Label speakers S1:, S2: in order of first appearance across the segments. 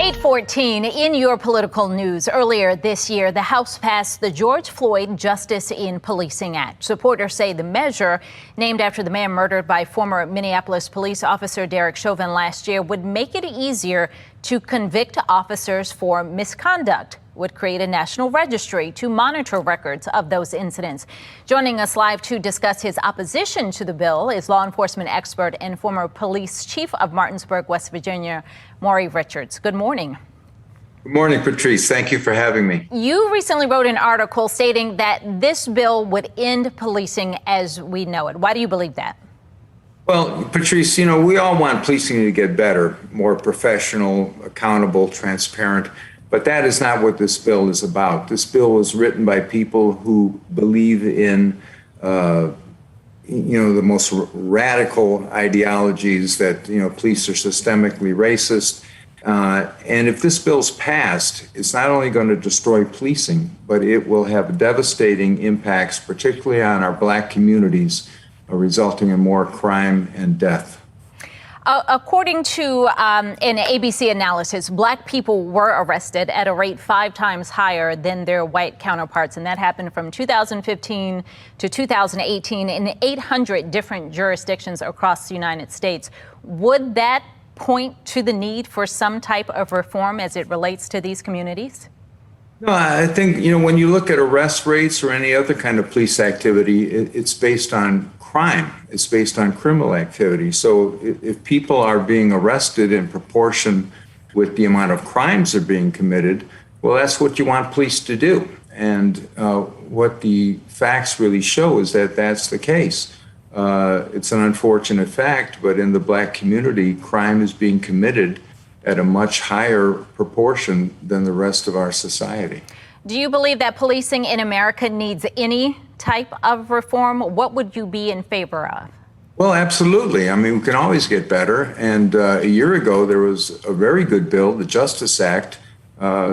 S1: 8:14 in your political news. Earlier this year, the House passed the George Floyd Justice in Policing Act. Supporters say the measure, named after the man murdered by former Minneapolis police officer Derek Chauvin last year, would make it easier to convict officers for misconduct, would create a national registry to monitor records of those incidents. Joining us live to discuss his opposition to the bill is law enforcement expert and former police chief of Martinsburg, West Virginia, Maury Richards. Good morning.
S2: Good morning, Patrice. Thank you for having me.
S1: You recently wrote an article stating that this bill would end policing as we know it. Why do you believe that?
S2: Well, Patrice, we all want policing to get better, more professional, accountable, transparent. But that is not what this bill is about. This bill was written by people who believe in, the most radical ideologies that, police are systemically racist. And if this bill's passed, it's not only going to destroy policing, but it will have devastating impacts, particularly on our Black communities, resulting in more crime and death.
S1: According to an ABC analysis, Black people were arrested at a rate 5 times higher than their white counterparts, and that happened from 2015 to 2018 in 800 different jurisdictions across the United States. Would that point to the need for some type of reform as it relates to these communities?
S2: No, I think, when you look at arrest rates or any other kind of police activity, it's based on crime. It's based on criminal activity. So if people are being arrested in proportion with the amount of crimes that are being committed, well, that's what you want police to do. And what the facts really show is that that's the case. It's an unfortunate fact, but in the Black community, crime is being committed at a much higher proportion than the rest of our society.
S1: Do you believe that policing in America needs any type of reform? What would you be in favor of?
S2: Well, absolutely. I mean, we can always get better. And a year ago, there was a very good bill, the Justice Act,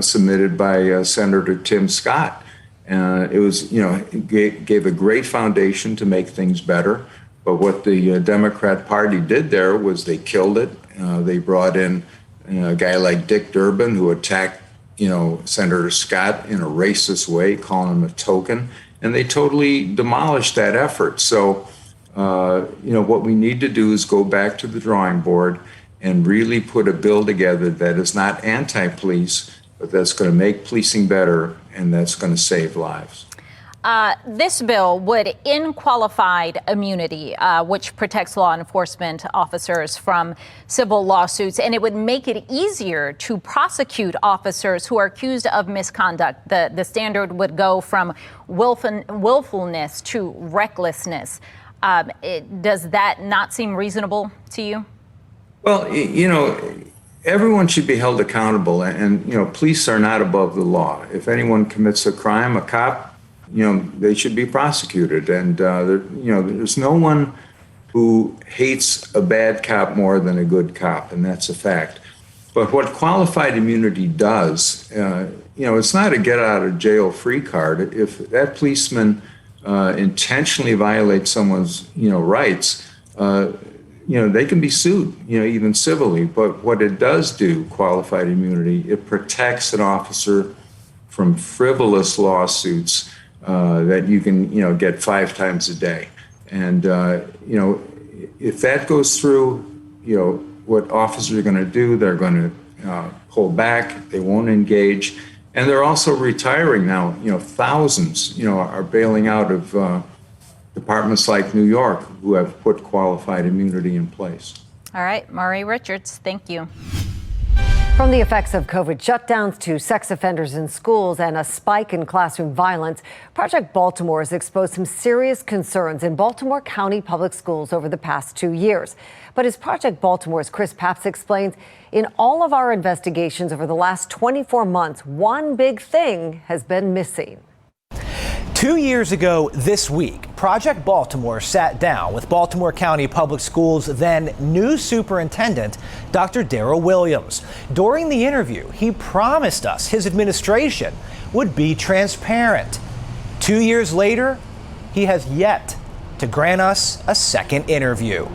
S2: submitted by Senator Tim Scott. It was, gave a great foundation to make things better. But what the Democrat Party did there was they killed it. They brought in a guy like Dick Durbin, who attacked, Senator Scott in a racist way, calling him a token, and they totally demolished that effort. So, what we need to do is go back to the drawing board and really put a bill together that is not anti-police, but that's going to make policing better and that's going to save lives.
S1: This bill would end qualified immunity, which protects law enforcement officers from civil lawsuits, and it would make it easier to prosecute officers who are accused of misconduct. The standard would go from willfulness to recklessness. Does that not seem reasonable to you?
S2: Well, everyone should be held accountable, and police are not above the law. If anyone commits a crime, a cop, they should be prosecuted. And, there's no one who hates a bad cop more than a good cop, and that's a fact. But what qualified immunity does, it's not a get out of jail free card. If that policeman intentionally violates someone's, rights, they can be sued, even civilly. But what it does do, qualified immunity, it protects an officer from frivolous lawsuits that you can, get 5 times a day. And, if that goes through, what officers are going to do, they're going to pull back, they won't engage. And they're also retiring now. Thousands, are bailing out of departments like New York who have put qualified immunity in place.
S1: All right, Maury Richards, thank you.
S3: From the effects of COVID shutdowns to sex offenders in schools and a spike in classroom violence, Project Baltimore has exposed some serious concerns in Baltimore County Public Schools over the past 2 years. But as Project Baltimore's Chris Papps explains, in all of our investigations over the last 24 months, one big thing has been missing.
S4: 2 years ago this week, Project Baltimore sat down with Baltimore County Public Schools' then new superintendent, Dr. Darrell Williams. During the interview, he promised us his administration would be transparent. 2 years later, he has yet to grant us a second interview.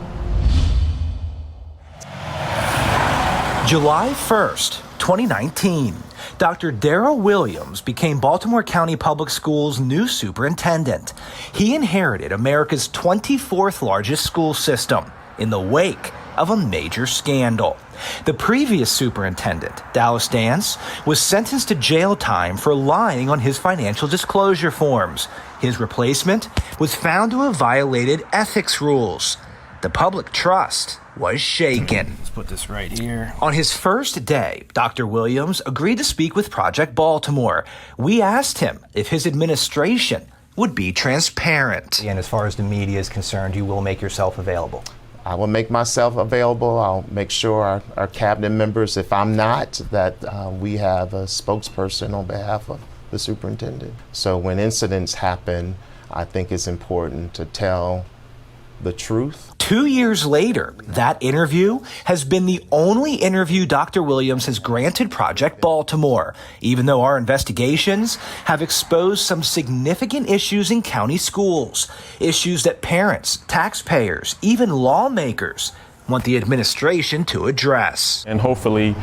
S4: July 1st. 2019. Dr. Darrell Williams became Baltimore County Public Schools' new superintendent. He inherited America's 24th largest school system in the wake of a major scandal. The previous superintendent, Dallas Dance, was sentenced to jail time for lying on his financial disclosure forms. His replacement was found to have violated ethics rules. The public trust was shaken.
S5: Let's put this right here.
S4: On his first day, Dr. Williams agreed to speak with Project Baltimore. We asked him if his administration would be transparent.
S5: And as far as the media is concerned, you will make yourself available.
S6: I will make myself available. I'll make sure our cabinet members, if I'm not, that we have a spokesperson on behalf of the superintendent. So when incidents happen, I think it's important to tell the truth.
S4: 2 years later, that interview has been the only interview Dr. Williams has granted Project Baltimore, even though our investigations have exposed some significant issues in county schools, issues that parents, taxpayers, even lawmakers want the administration to address.
S7: And hopefully,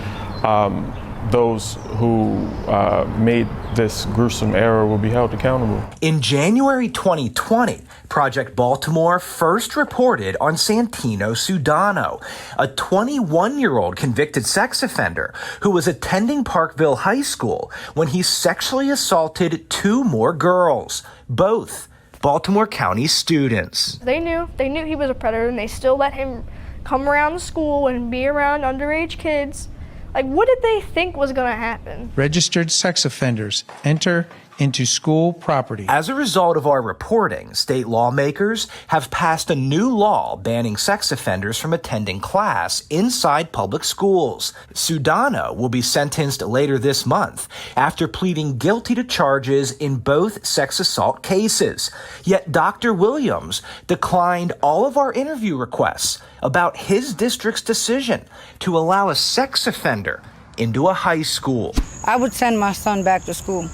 S7: those who made this gruesome error will be held accountable.
S4: In January 2020, Project Baltimore first reported on Santino Sudano, a 21-year-old convicted sex offender who was attending Parkville High School when he sexually assaulted 2 more girls, both Baltimore County students.
S8: They knew he was a predator, and they still let him come around the school and be around underage kids. Like, what did they think was going to happen?
S9: Registered sex offenders enter into school property.
S4: As a result of our reporting, state lawmakers have passed a new law banning sex offenders from attending class inside public schools. Sudano will be sentenced later this month after pleading guilty to charges in both sex assault cases. Yet Dr. Williams declined all of our interview requests about his district's decision to allow a sex offender into a high school.
S10: I would send my son back to school.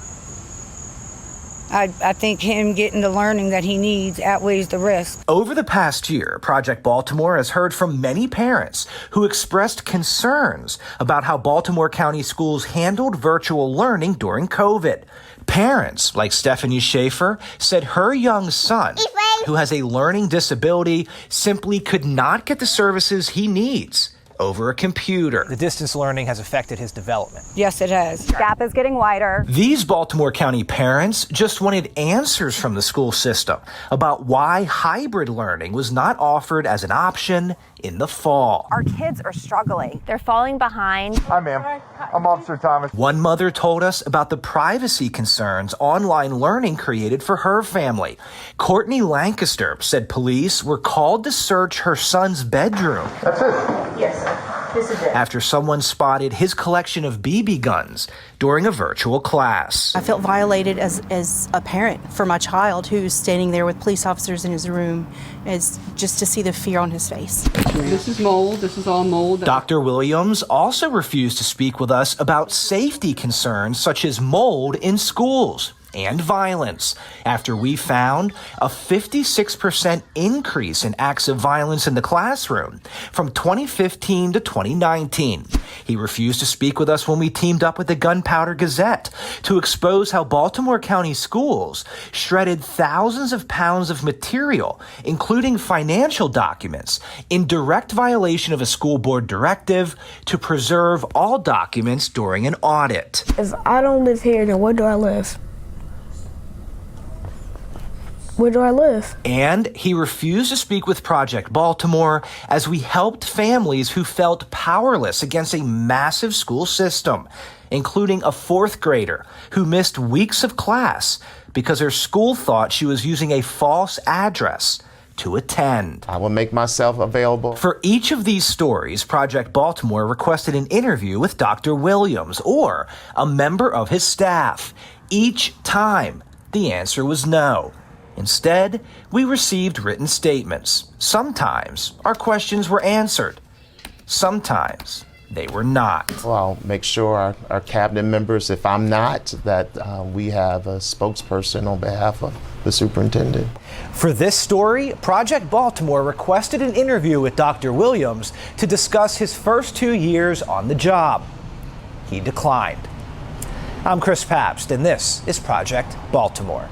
S10: I think him getting the learning that he needs outweighs the risk.
S4: Over the past year, Project Baltimore has heard from many parents who expressed concerns about how Baltimore County Schools handled virtual learning during COVID. Parents like Stephanie Schaefer said her young son, who has a learning disability, simply could not get the services he needs over a computer.
S5: The distance learning has affected his development.
S10: Yes, it has.
S11: Gap is getting wider.
S4: These Baltimore County parents just wanted answers from the school system about why hybrid learning was not offered as an option in the fall.
S11: Our kids are struggling. They're falling behind.
S12: Hi, ma'am. I'm Officer Thomas.
S4: One mother told us about the privacy concerns online learning created for her family. Courtney Lancaster said police were called to search her son's bedroom.
S12: That's it.
S13: Yes, this is it.
S4: After someone spotted his collection of BB guns during a virtual class.
S14: I felt violated as a parent for my child who's standing there with police officers in his room, as just to see the fear on his face.
S15: This is mold. This is all mold.
S4: Dr. Williams also refused to speak with us about safety concerns such as mold in schools and violence after we found a 56% increase in acts of violence in the classroom from 2015 to 2019. He refused to speak with us when we teamed up with the Gunpowder Gazette to expose how Baltimore County Schools shredded thousands of pounds of material, including financial documents, in direct violation of a school board directive to preserve all documents during an audit.
S8: If I don't live here, then where do I live? Where do I live?
S4: And he refused to speak with Project Baltimore as we helped families who felt powerless against a massive school system, including a 4th grader who missed weeks of class because her school thought she was using a false address to attend.
S6: I will make myself available.
S4: For each of these stories, Project Baltimore requested an interview with Dr. Williams or a member of his staff. Each time, the answer was no. Instead, we received written statements. Sometimes our questions were answered. Sometimes they were not.
S6: Well, I'll make sure our cabinet members, if I'm not, that we have a spokesperson on behalf of the superintendent.
S4: For this story, Project Baltimore requested an interview with Dr. Williams to discuss his first 2 years on the job. he declined. I'm Chris Pabst, and this is Project Baltimore.